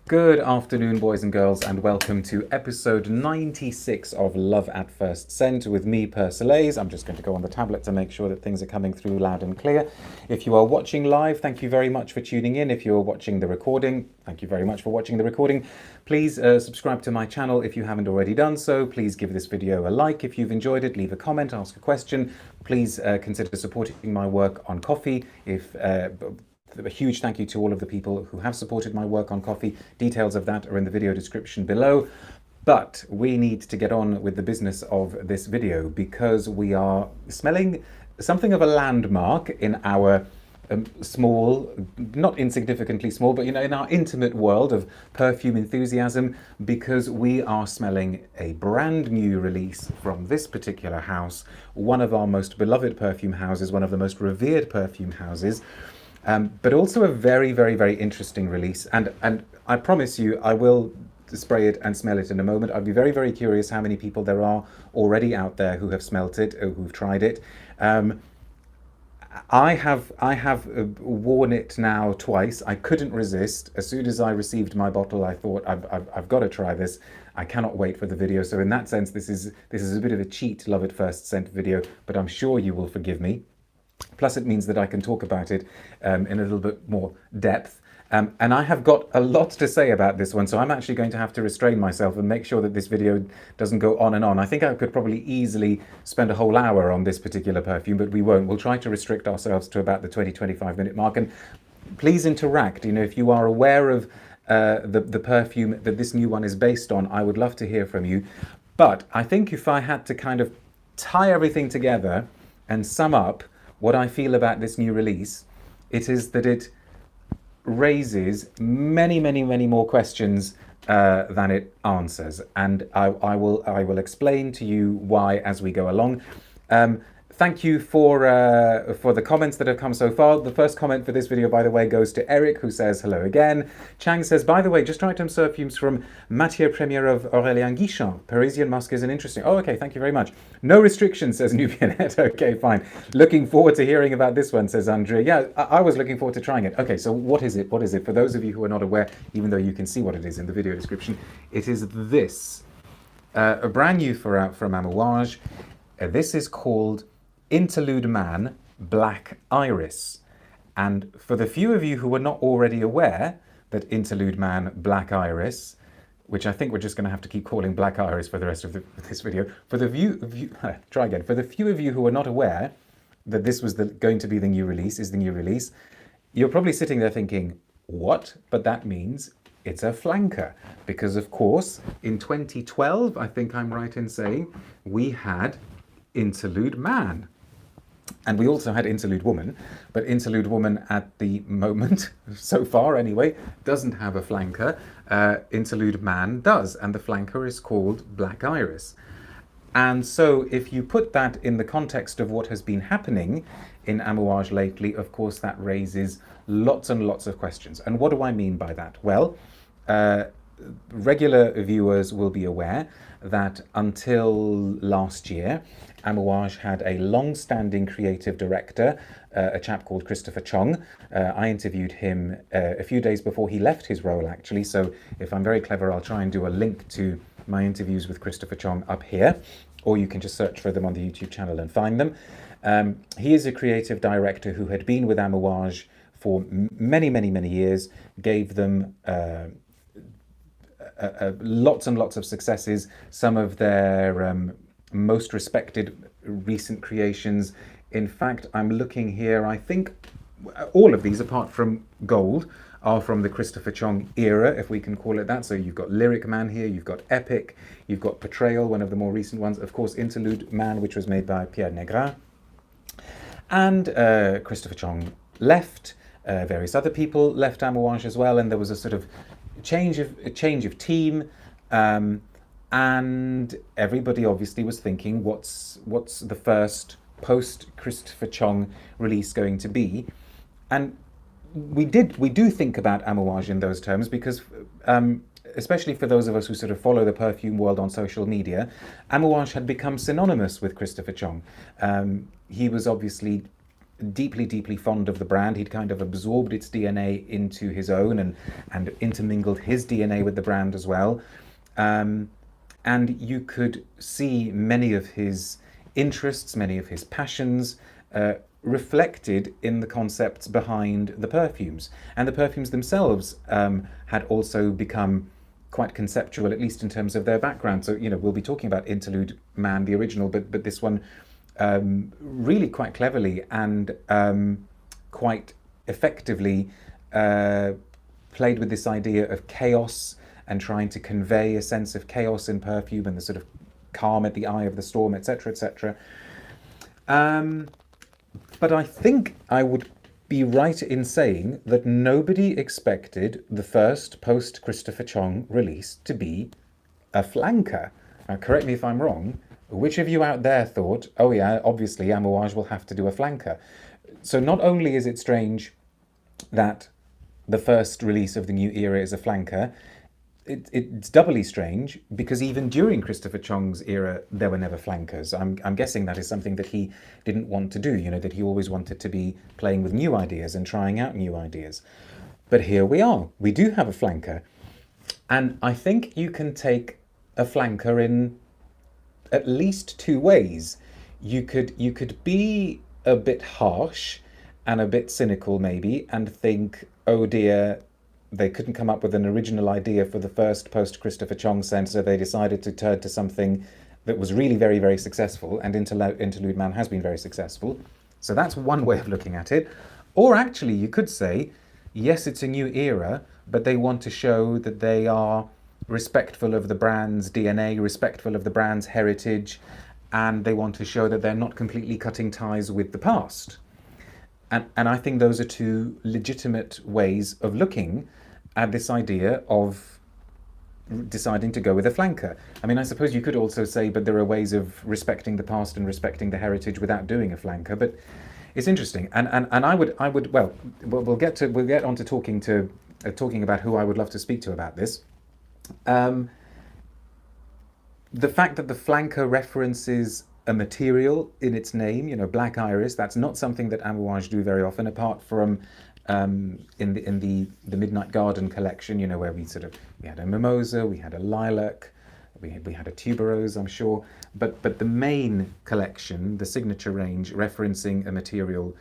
Good afternoon, boys and girls, and welcome to episode 96 of Love at First Scent with me, Persolaise. I'm just going to go on the tablet to make sure that things are coming through loud and clear. If you are watching live, thank you very much for tuning in. If you're watching the recording, thank you very much for watching the recording. Please subscribe to my channel if you haven't already done so. Please give this video a like if you've enjoyed it. Leave a comment, ask a question. Please consider supporting my work on Ko-fi. A huge thank you to all of the people who have supported my work on Ko-fi. Details of that are in the video description below. But we need to get on with the business of this video because we are smelling something of a landmark in our small, not insignificantly small, but in our intimate world of perfume enthusiasm, because we are smelling a brand new release from this particular house, one of our most beloved perfume houses, one of the most revered perfume houses. But also a very, very, very interesting release. And I promise you, I will spray it and smell it in a moment. I'd be very, very curious how many people there are already out there who have smelt it or who've tried it. I have worn it now twice. I couldn't resist. As soon as I received my bottle, I thought, I've got to try this. I cannot wait for the video. So in that sense, this is a bit of a cheat Love at First Scent video, but I'm sure you will forgive me. Plus, it means that I can talk about it in a little bit more depth. And I have got a lot to say about this one, so I'm actually going to have to restrain myself and make sure that this video doesn't go on and on. I think I could probably easily spend a whole hour on this particular perfume, but we won't. We'll try to restrict ourselves to about the 20-25 minute mark. And please interact. If you are aware of the perfume that this new one is based on, I would love to hear from you. But I think if I had to kind of tie everything together and sum up what I feel about this new release, it is that it raises many, many, many more questions than it answers, and I will explain to you why as we go along. Thank you for the comments that have come so far. The first comment for this video, by the way, goes to Eric, who says hello again. Chang says, by the way, just tried some perfumes from Matière Première of Aurélien Guichon. Parisian musk is an interesting. Oh, okay, thank you very much. No restrictions, says Nubianette. Okay, fine. Looking forward to hearing about this one, says Andre. Yeah, I was looking forward to trying it. Okay, so what is it? What is it? For those of you who are not aware, even though you can see what it is in the video description, it is this. A brand new from Amouage. This is called Interlude Man Black Iris. And for the few of you who are not already aware that Interlude Man Black Iris, which I think we're just going to have to keep calling Black Iris for the rest of this video, for the for the few of you who are not aware that this was going to be the new release, you're probably sitting there thinking, what? But that means it's a flanker, because of course in 2012, I think I'm right in saying, we had Interlude Man. And we also had Interlude Woman, but Interlude Woman at the moment, so far anyway, doesn't have a flanker. Interlude Man does, and the flanker is called Black Iris. And so if you put that in the context of what has been happening in Amouage lately, of course that raises lots and lots of questions. And what do I mean by that? Well, regular viewers will be aware that until last year, Amouage had a long-standing creative director, a chap called Christopher Chong. I interviewed him a few days before he left his role, actually. So if I'm very clever, I'll try and do a link to my interviews with Christopher Chong up here, or you can just search for them on the YouTube channel and find them. He is a creative director who had been with Amouage for many, many, many years, gave them lots and lots of successes. Some of their most respected recent creations. In fact, I'm looking here, I think all of these, apart from Gold, are from the Christopher Chong era, if we can call it that. So you've got Lyric Man here, you've got Epic, you've got Portrayal, one of the more recent ones. Of course, Interlude Man, which was made by Pierre Negrin. And Christopher Chong left. Various other people left Amouage as well, and there was a sort of change of team. And everybody obviously was thinking, what's the first post Christopher Chong release going to be? And we do think about Amouage in those terms because, especially for those of us who sort of follow the perfume world on social media, Amouage had become synonymous with Christopher Chong. He was obviously deeply, deeply fond of the brand. He'd kind of absorbed its DNA into his own and intermingled his DNA with the brand as well. And you could see many of his interests, many of his passions reflected in the concepts behind the perfumes. And the perfumes themselves had also become quite conceptual, at least in terms of their background. So, we'll be talking about Interlude Man, the original, but this one really quite cleverly and quite effectively played with this idea of chaos and trying to convey a sense of chaos in perfume and the sort of calm at the eye of the storm, etc., etc. But I think I would be right in saying that nobody expected the first post-Christopher Chong release to be a flanker. Now, correct me if I'm wrong. Which of you out there thought, oh yeah, obviously Amouage will have to do a flanker? So not only is it strange that the first release of the new era is a flanker, it's doubly strange because even during Christopher Chong's era, there were never flankers. I'm guessing that is something that he didn't want to do, that he always wanted to be playing with new ideas and trying out new ideas. But here we are. We do have a flanker. And I think you can take a flanker in at least two ways. You could be a bit harsh and a bit cynical maybe and think, oh dear, they couldn't come up with an original idea for the first post-Christopher Chong sense, so they decided to turn to something that was really very, very successful, and Interlude Man has been very successful. So that's one way of looking at it. Or actually you could say, yes, it's a new era, but they want to show that they are respectful of the brand's DNA, respectful of the brand's heritage, and they want to show that they're not completely cutting ties with the past. And I think those are two legitimate ways of looking at this idea of deciding to go with a flanker. I mean, I suppose you could also say, but there are ways of respecting the past and respecting the heritage without doing a flanker. But it's interesting, and I would well, we'll get on to talking about who I would love to speak to about this. The fact that the flanker references a material in its name, Black Iris, that's not something that Amouage do very often, apart from in the Midnight Garden collection, where we had a mimosa, we had a lilac, we had a tuberose, I'm sure, but the main collection, the signature range, referencing a material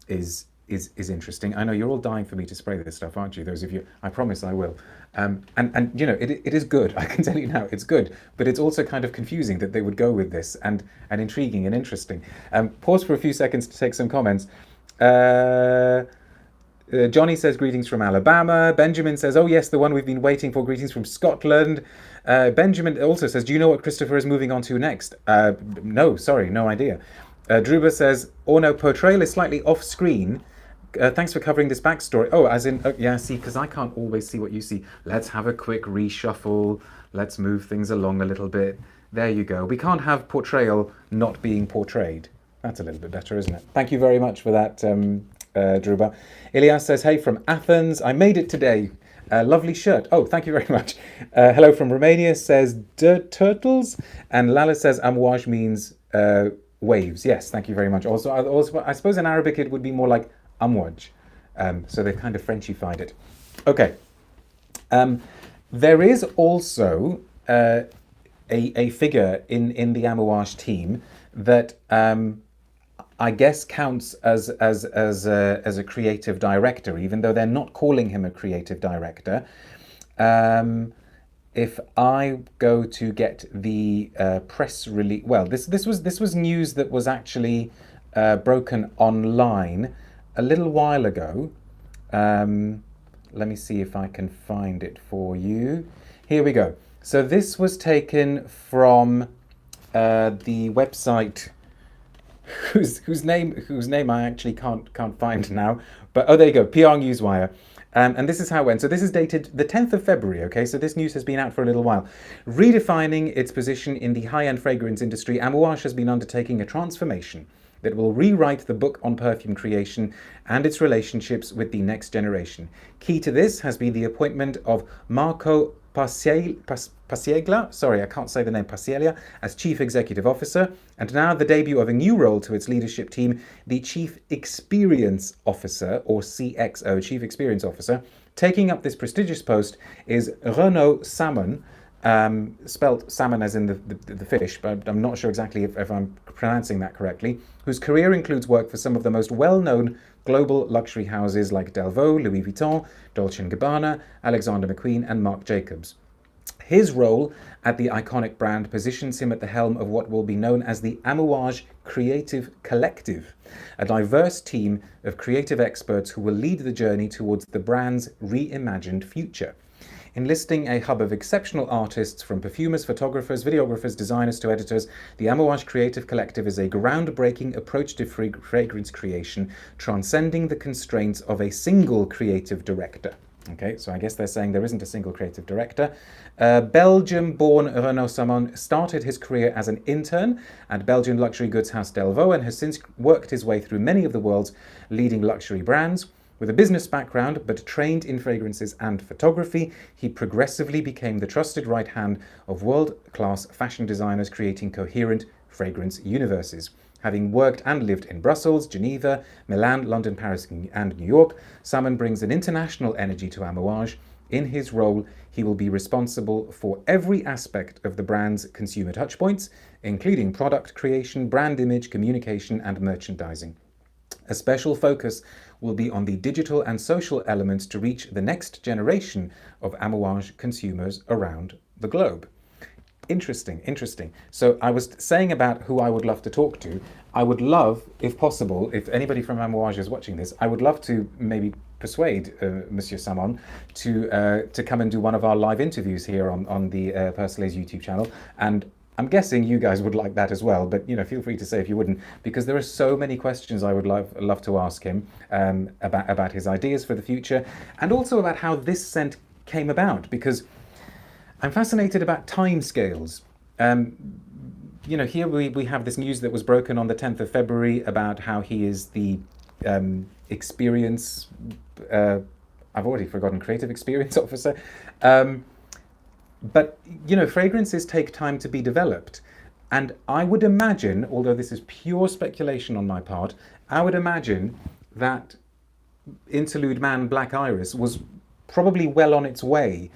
is interesting. I know you're all dying for me to spray this stuff, aren't you? Those of you, I promise I will. And it is good. I can tell you now, it's good. But it's also kind of confusing that they would go with this, and intriguing and interesting. Pause for a few seconds to take some comments. Johnny says, greetings from Alabama. Benjamin says, oh yes, the one we've been waiting for. Greetings from Scotland. Benjamin also says, do you know what Christopher is moving on to next? No, sorry, no idea. Druba says, oh no, portrayal is slightly off screen. Thanks for covering this backstory. Oh, as in, yeah, see, because I can't always see what you see. Let's have a quick reshuffle. Let's move things along a little bit. There you go. We can't have portrayal not being portrayed. That's a little bit better, isn't it? Thank you very much for that, Druba. Ilias says, hey, from Athens. I made it today. Lovely shirt. Oh, thank you very much. Hello from Romania says, Dirt Turtles. And Lala says, Amouage means waves. Yes, thank you very much. Also, I suppose in Arabic it would be more like Amouage. So they've kind of Frenchified it. Okay. There is also a figure in the Amouage team that I guess counts as a creative director, even though they're not calling him a creative director. If I go to get the press release, well, this was news that was actually broken online a little while ago. Let me see if I can find it for you. Here we go. So this was taken from the website whose name I actually can't find now. But oh, there you go, PR Newswire. And this is how it went. So this is dated the 10th of February, okay? So this news has been out for a little while. Redefining its position in the high-end fragrance industry, Amouage has been undertaking a transformation that will rewrite the book on perfume creation and its relationships with the next generation. Key to this has been the appointment of Marco Pasiegla, sorry, I can't say the name, Pasiegla, as Chief Executive Officer, and now the debut of a new role to its leadership team, the Chief Experience Officer, or CXO, Chief Experience Officer. Taking up this prestigious post is Renaud Salmon, spelt salmon as in the fish, but I'm not sure exactly if I'm pronouncing that correctly, whose career includes work for some of the most well-known global luxury houses like Delvaux, Louis Vuitton, Dolce & Gabbana, Alexander McQueen and Marc Jacobs. His role at the iconic brand positions him at the helm of what will be known as the Amouage Creative Collective, a diverse team of creative experts who will lead the journey towards the brand's reimagined future. Enlisting a hub of exceptional artists from perfumers, photographers, videographers, designers to editors, the Amouage Creative Collective is a groundbreaking approach to fragrance creation, transcending the constraints of a single creative director. Okay, so I guess they're saying there isn't a single creative director. Belgium-born Renaud Salmon started his career as an intern at Belgian luxury goods house Delvaux and has since worked his way through many of the world's leading luxury brands. With a business background, but trained in fragrances and photography, he progressively became the trusted right hand of world-class fashion designers creating coherent fragrance universes. Having worked and lived in Brussels, Geneva, Milan, London, Paris, and New York, Salmon brings an international energy to Amouage. In his role, he will be responsible for every aspect of the brand's consumer touchpoints, including product creation, brand image, communication, and merchandising. A special focus will be on the digital and social elements to reach the next generation of Amouage consumers around the globe. Interesting, interesting. So I was saying about who I would love to talk to. I would love, if possible, if anybody from Amouage is watching this, I would love to maybe persuade Monsieur Salmon to come and do one of our live interviews here on the Persolaise YouTube channel. And I'm guessing you guys would like that as well, but feel free to say if you wouldn't, because there are so many questions I would love to ask him about his ideas for the future, and also about how this scent came about, because I'm fascinated about timescales. Here we have this news that was broken on the 10th of February about how he is the experience, I've already forgotten, creative experience officer. But, fragrances take time to be developed. And I would imagine, although this is pure speculation on my part, I would imagine that Interlude Man Black Iris was probably well on its way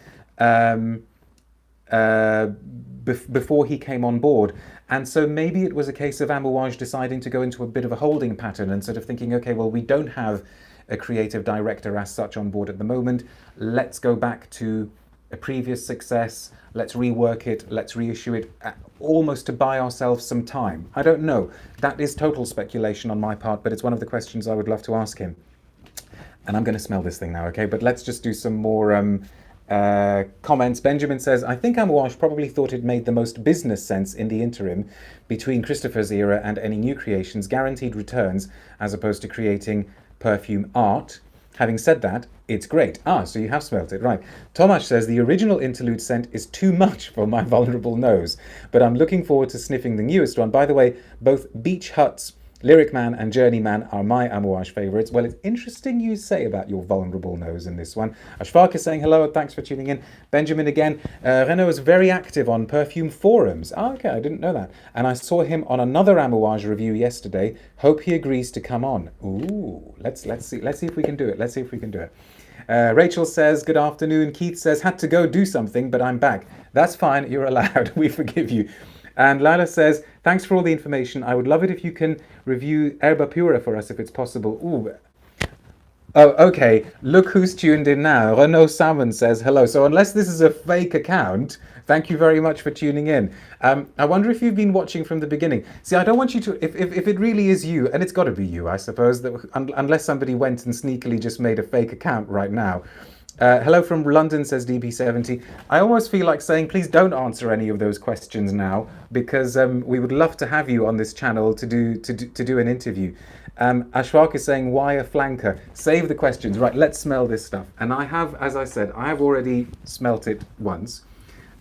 before he came on board. And so maybe it was a case of Amouage deciding to go into a bit of a holding pattern and sort of thinking, okay, well, we don't have a creative director as such on board at the moment. Let's go back to a previous success, let's rework it, let's reissue it, almost to buy ourselves some time. I don't know. That is total speculation on my part, but it's one of the questions I would love to ask him. And I'm going to smell this thing now, okay? But let's just do some more comments. Benjamin says, I think Amouage probably thought it made the most business sense in the interim between Christopher's era and any new creations, guaranteed returns, as opposed to creating perfume art. Having said that, it's great. So you have smelt it, right. Tomasz says, the original interlude scent is too much for my vulnerable nose, but I'm looking forward to sniffing the newest one. By the way, both Beach Huts, Lyric Man and Journeyman are my Amouage favourites. Well, it's interesting you say about your vulnerable nose in this one. Ashfaq is saying hello, thanks for tuning in. Benjamin again. Renaud is very active on perfume forums. Okay, I didn't know that. And I saw him on another Amouage review yesterday. Hope he agrees to come on. Ooh, let's see if we can do it. Let's see if we can do it. Rachel says, good afternoon. Keith says, had to go do something, but I'm back. That's fine, you're allowed. We forgive you. And Lila says, thanks for all the information. I would love it if you can review Herba Pura for us if it's possible. Ooh. Oh, okay. Look who's tuned in now. Renaud Salmon says hello. So unless this is a fake account, thank you very much for tuning in. I wonder if you've been watching from the beginning. See, I don't want you to, if it really is you, and it's got to be you, I suppose, that unless somebody went and sneakily just made a fake account right now. Hello from London, says DB70. I almost feel like saying, please don't answer any of those questions now, because we would love to have you on this channel to do an interview. Ashfaq is saying, why a flanker? Save the questions. Right, let's smell this stuff. And I have, as I said, I have already smelt it once.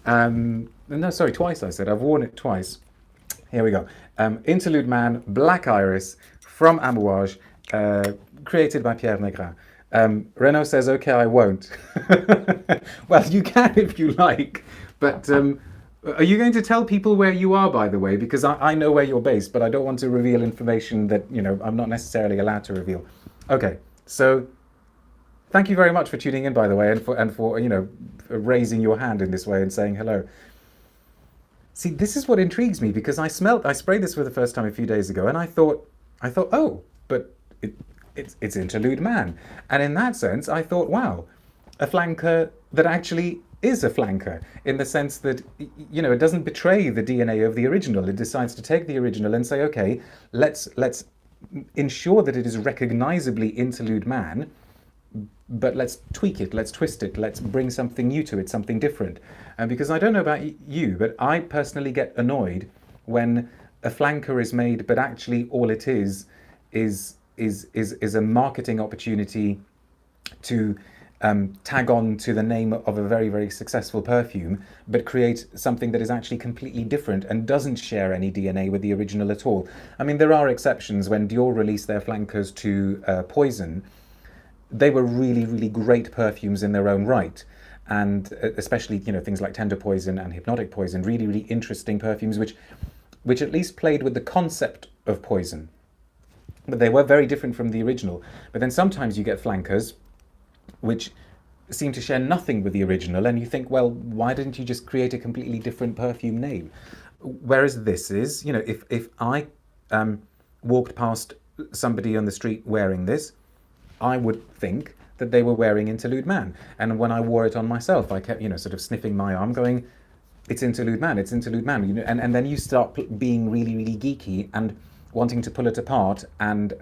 No, sorry, twice I said. I've worn it twice. Here we go. Interlude Man Black Iris from Amouage, created by Pierre Negrin. Renaud says, okay, I won't. Well, you can if you like, but are you going to tell people where you are, by the way? Because I know where you're based, but I don't want to reveal information that, I'm not necessarily allowed to reveal. Okay, so thank you very much for tuning in, by the way, and for raising your hand in this way and saying hello. See, this is what intrigues me because I sprayed this for the first time a few days ago, and I thought, oh, but it's Interlude Man, and in that sense, I thought, wow, a flanker that actually is a flanker in the sense that it doesn't betray the DNA of the original. It decides to take the original and say, okay, let's ensure that it is recognizably Interlude Man, but let's tweak it, let's twist it, let's bring something new to it, something different. Because I don't know about you, but I personally get annoyed when a flanker is made, but actually all it is a marketing opportunity to tag on to the name of a very, very successful perfume, but create something that is actually completely different and doesn't share any DNA with the original at all. I mean, there are exceptions. When Dior released their flankers to Poison, they were really, really great perfumes in their own right. And especially, things like Tender Poison and Hypnotic Poison, really, really interesting perfumes, which at least played with the concept of poison. But they were very different from the original. But then sometimes you get flankers which seem to share nothing with the original, and you think, well, why didn't you just create a completely different perfume name? Whereas this is, if I walked past somebody on the street wearing this, I would think that they were wearing Interlude Man. And when I wore it on myself, I kept, sort of sniffing my arm going, it's Interlude Man, it's Interlude Man. And then you start being really, really geeky and wanting to pull it apart and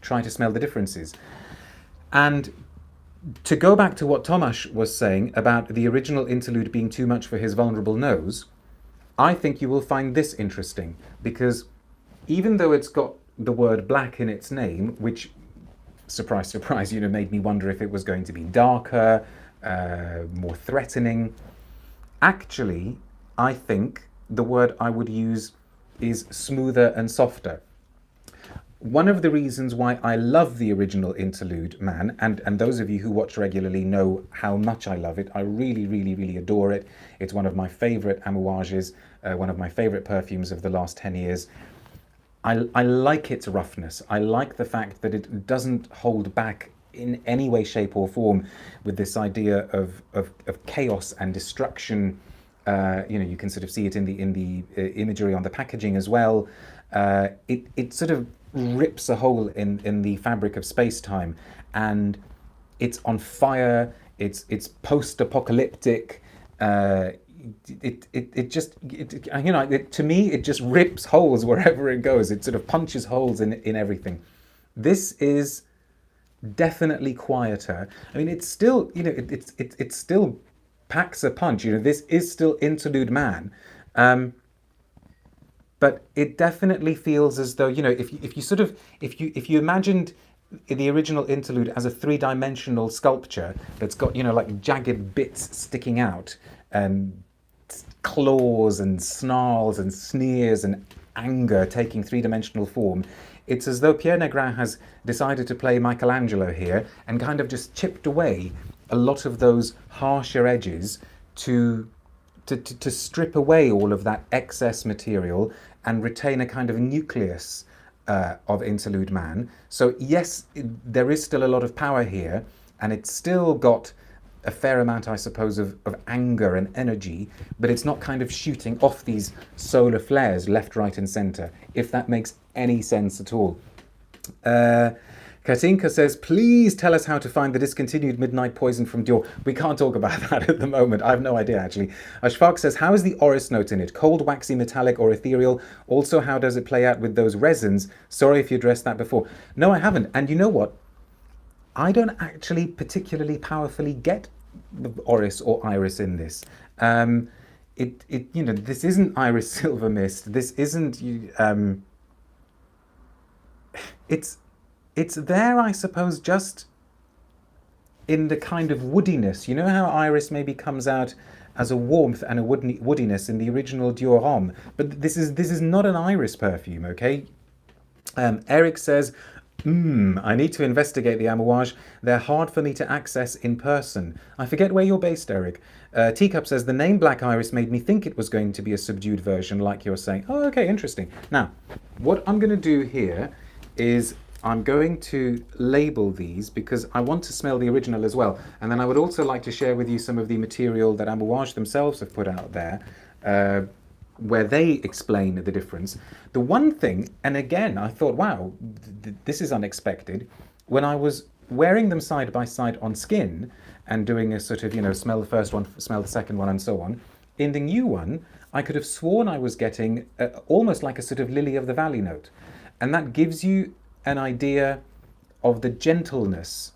try to smell the differences. And to go back to what Tomasz was saying about the original Interlude being too much for his vulnerable nose, I think you will find this interesting, because even though it's got the word black in its name, which, surprise, surprise, made me wonder if it was going to be darker, more threatening. Actually, I think the word I would use is smoother and softer. One of the reasons why I love the original Interlude Man, and those of you who watch regularly know how much I love it, I really, really, really adore it. It's one of my favourite Amouages, one of my favourite perfumes of the last 10 years. I like its roughness. I like the fact that it doesn't hold back in any way, shape or form with this idea of chaos and destruction. You can sort of see it in the imagery on the packaging as well. It sort of rips a hole in the fabric of space-time, and it's on fire. It's post-apocalyptic. To me, it just rips holes wherever it goes. It sort of punches holes in everything. This is definitely quieter. I mean, it's still, it still packs a punch. This is still Interlude Man, but it definitely feels as though, if you imagined the original Interlude as a three-dimensional sculpture that's got, like jagged bits sticking out, and claws and snarls and sneers and anger taking three-dimensional form, it's as though Pierre Negrin has decided to play Michelangelo here and kind of just chipped away a lot of those harsher edges to strip away all of that excess material and retain a kind of nucleus of Interlude Man. So yes, there is still a lot of power here, and it's still got a fair amount, I suppose, of anger and energy, but it's not kind of shooting off these solar flares left, right and centre, if that makes any sense at all. Katinka says, please tell us how to find the discontinued Midnight Poison from Dior. We can't talk about that at the moment. I have no idea, actually. Ashfaq says, how is the Oris note in it? Cold, waxy, metallic or ethereal? Also, how does it play out with those resins? Sorry if you addressed that before. No, I haven't. And you know what? I don't actually particularly powerfully get Oris or Iris in this. This isn't Iris Silver Mist. This isn't. It's there, I suppose, just in the kind of woodiness. You know how Iris maybe comes out as a warmth and a woodiness in the original Dior Homme, but this is not an Iris perfume, okay? Eric says, I need to investigate the Amouage. They're hard for me to access in person. I forget where you're based, Eric. Teacup says, the name Black Iris made me think it was going to be a subdued version, like you're saying. Oh, okay, interesting. Now, what I'm going to do here is I'm going to label these because I want to smell the original as well. And then I would also like to share with you some of the material that Amouage themselves have put out there, where they explain the difference. The one thing, and again, I thought, wow, this is unexpected. When I was wearing them side by side on skin and doing a sort of, smell the first one, smell the second one, and so on, in the new one, I could have sworn I was getting almost like a sort of lily of the valley note. And that gives you an idea of the gentleness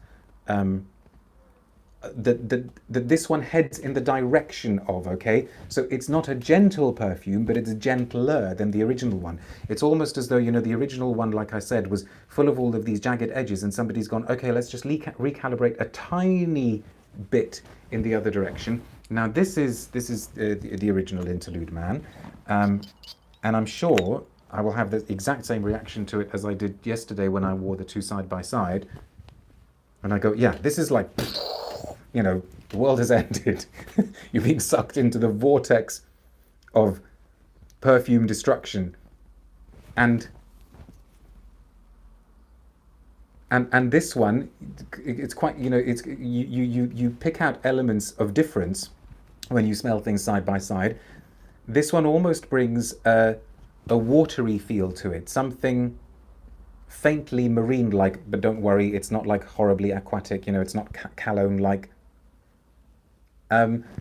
that this one heads in the direction of, okay? So it's not a gentle perfume, but it's gentler than the original one. It's almost as though, the original one, like I said, was full of all of these jagged edges, and somebody's gone, okay, let's just recalibrate a tiny bit in the other direction. Now this is the original Interlude Man, and I'm sure I will have the exact same reaction to it as I did yesterday when I wore the two side by side. And I go, yeah, this is like, the world has ended. You're being sucked into the vortex of perfume destruction. And this one, it's quite, it's you pick out elements of difference when you smell things side by side. This one almost brings a watery feel to it, something faintly marine-like, but don't worry, it's not like horribly aquatic, it's not cologne-like.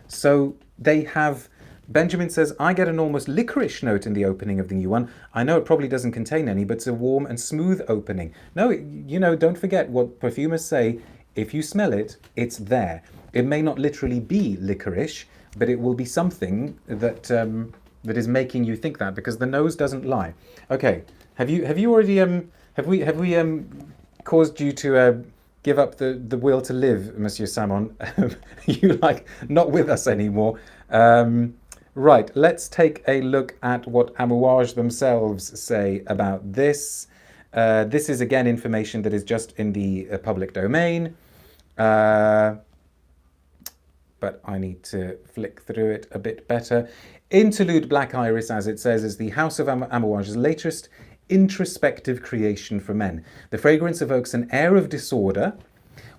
So they have, Benjamin says, I get an almost licorice note in the opening of the new one. I know it probably doesn't contain any, but it's a warm and smooth opening. No, don't forget what perfumers say, if you smell it, it's there. It may not literally be licorice, but it will be something that that is making you think that, because the nose doesn't lie. Okay, have you already have we caused you to give up the will to live, Monsieur Salmon? You not with us anymore. Right, let's take a look at what Amouage themselves say about this. This is again information that is just in the public domain. But I need to flick through it a bit better. Interlude Black Iris, as it says, is the House of Amouage's latest introspective creation for men. The fragrance evokes an air of disorder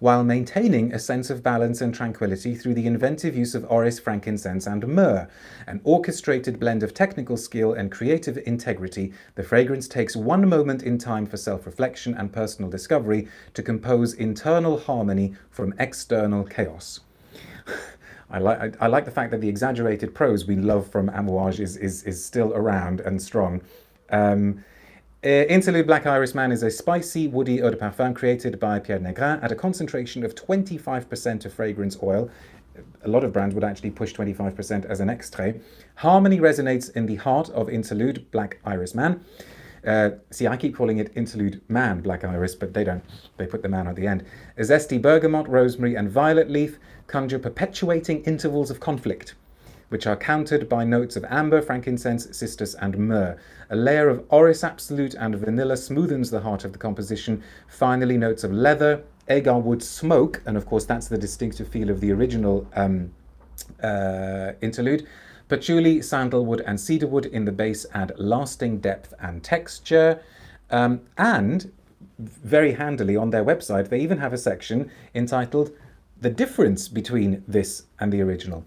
while maintaining a sense of balance and tranquility through the inventive use of orris, frankincense, and myrrh. An orchestrated blend of technical skill and creative integrity, the fragrance takes one moment in time for self-reflection and personal discovery to compose internal harmony from external chaos. I like the fact that the exaggerated prose we love from Amouage is still around and strong. Interlude Black Iris Man is a spicy, woody eau de parfum created by Pierre Negrin at a concentration of 25% of fragrance oil. A lot of brands would actually push 25% as an extrait. Harmony resonates in the heart of Interlude Black Iris Man. See, I keep calling it Interlude Man Black Iris, but they don't. They put the man at the end. A zesty bergamot, rosemary, and violet leaf conjure perpetuating intervals of conflict, which are countered by notes of amber, frankincense, cistus, and myrrh. A layer of orris absolute and vanilla smoothens the heart of the composition. Finally, notes of leather, agar wood, smoke, and of course that's the distinctive feel of the original interlude. Patchouli, sandalwood, and cedarwood in the base add lasting depth and texture. And very handily on their website, they even have a section entitled The Difference Between This and the Original.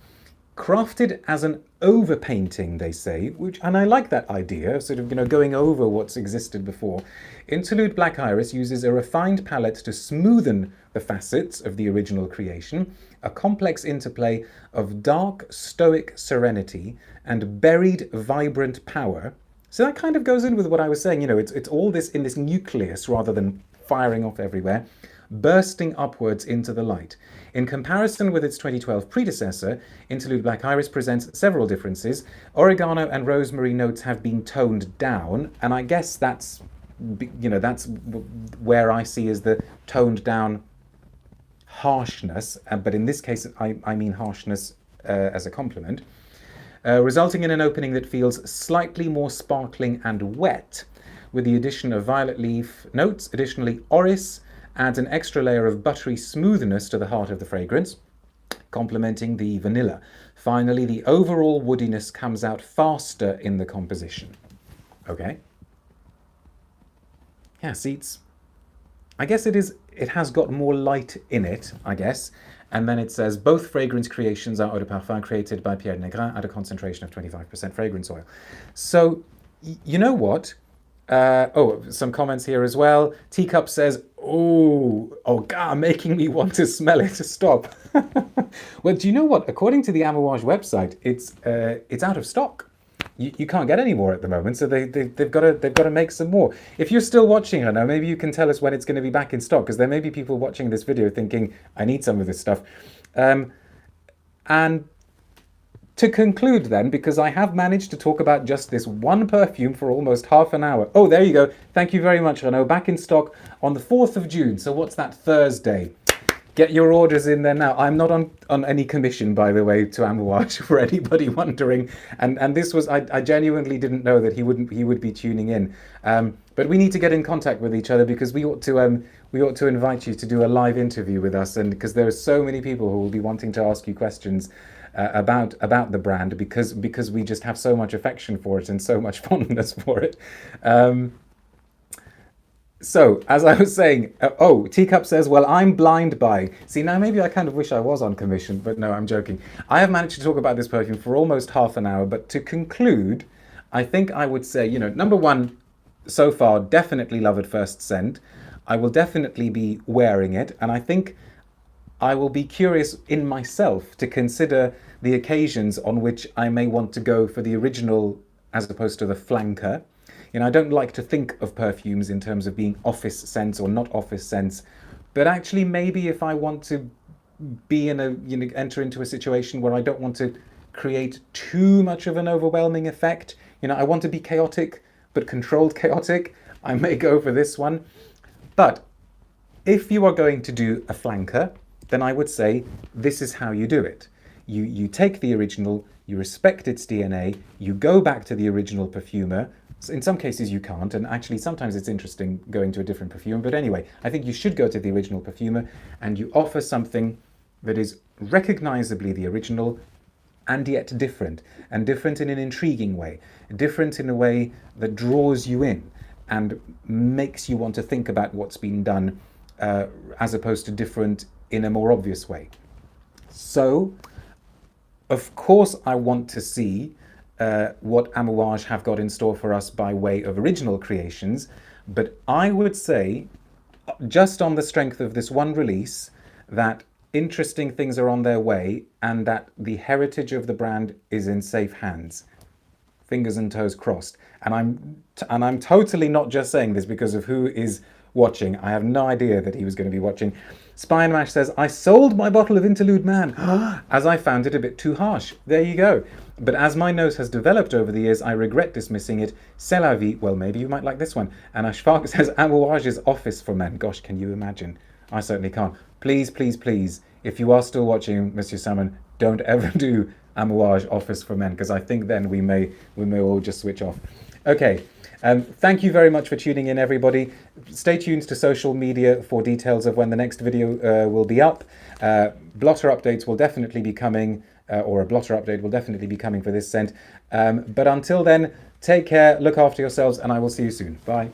Crafted as an overpainting, they say, and I like that idea of sort of, going over what's existed before. Interlude Black Iris uses a refined palette to smoothen the facets of the original creation, a complex interplay of dark, stoic serenity and buried, vibrant power. So that kind of goes in with what I was saying, it's all this in this nucleus rather than firing off everywhere, bursting upwards into the light. In comparison with its 2012 predecessor, Interlude Black Iris presents several differences. Oregano and rosemary notes have been toned down, and I guess that's where I see is the toned down harshness, but in this case I mean harshness as a compliment, resulting in an opening that feels slightly more sparkling and wet, with the addition of violet leaf notes. Additionally, orris adds an extra layer of buttery smoothness to the heart of the fragrance, complementing the vanilla. Finally, the overall woodiness comes out faster in the composition. Okay. Yeah, see, I guess it has got more light in it, I guess. And then it says, both fragrance creations are eau de parfum created by Pierre Negrin at a concentration of 25% fragrance oil. So, you know what? Some comments here as well. Teacup says, oh God, making me want to smell it. Stop. Well, do you know what? According to the Amouage website, it's out of stock. You can't get any more at the moment, so they've got to make some more. If you're still watching, Renaud, maybe you can tell us when it's going to be back in stock, because there may be people watching this video thinking, I need some of this stuff. And to conclude then, because I have managed to talk about just this one perfume for almost half an hour. Oh, there you go. Thank you very much, Renaud. Back in stock on the 4th of June. So what's that, Thursday? Get your orders in there now. I'm not on any commission, by the way, to Amouage, for anybody wondering. And this was, I genuinely didn't know that he would be tuning in. But we need to get in contact with each other, because we ought to invite you to do a live interview with us, and because there are so many people who will be wanting to ask you questions about the brand, because we just have so much affection for it and so much fondness for it. So, as I was saying, Teacup says, well, I'm blind buying. See, now maybe I kind of wish I was on commission, but no, I'm joking. I have managed to talk about this perfume for almost half an hour, but to conclude, I think I would say, number one, so far, definitely love at first scent. I will definitely be wearing it, and I think I will be curious in myself to consider the occasions on which I may want to go for the original as opposed to the flanker. I don't like to think of perfumes in terms of being office scents or not office scents, but actually maybe if I want to be enter into a situation where I don't want to create too much of an overwhelming effect, I want to be chaotic, but controlled chaotic, I may go for this one. But if you are going to do a flanker, then I would say this is how you do it. You take the original, you respect its DNA, you go back to the original perfumer. In some cases you can't, and actually sometimes it's interesting going to a different perfumer, but anyway, I think you should go to the original perfumer and you offer something that is recognizably the original and yet different, and different in an intriguing way, different in a way that draws you in and makes you want to think about what's been done, as opposed to different in a more obvious way. So, of course, I want to see what Amouage have got in store for us by way of original creations, but I would say, just on the strength of this one release, that interesting things are on their way and that the heritage of the brand is in safe hands. Fingers and toes crossed. And I'm totally not just saying this because of who is watching. I have no idea that he was going to be watching. Spine Mash says, I sold my bottle of Interlude Man as I found it a bit too harsh. There you go. But as my nose has developed over the years, I regret dismissing it. C'est la vie. Well, maybe you might like this one. And Ashfaq says, Amouage's Office for Men. Gosh, can you imagine? I certainly can't. Please, please, please, if you are still watching, Monsieur Salmon, don't ever do Amouage Office for Men, because I think then we may all just switch off. Okay. Thank you very much for tuning in, everybody. Stay tuned to social media for details of when the next video will be up. Blotter updates will definitely be coming, or a blotter update will definitely be coming for this scent. But until then, take care, look after yourselves, and I will see you soon. Bye.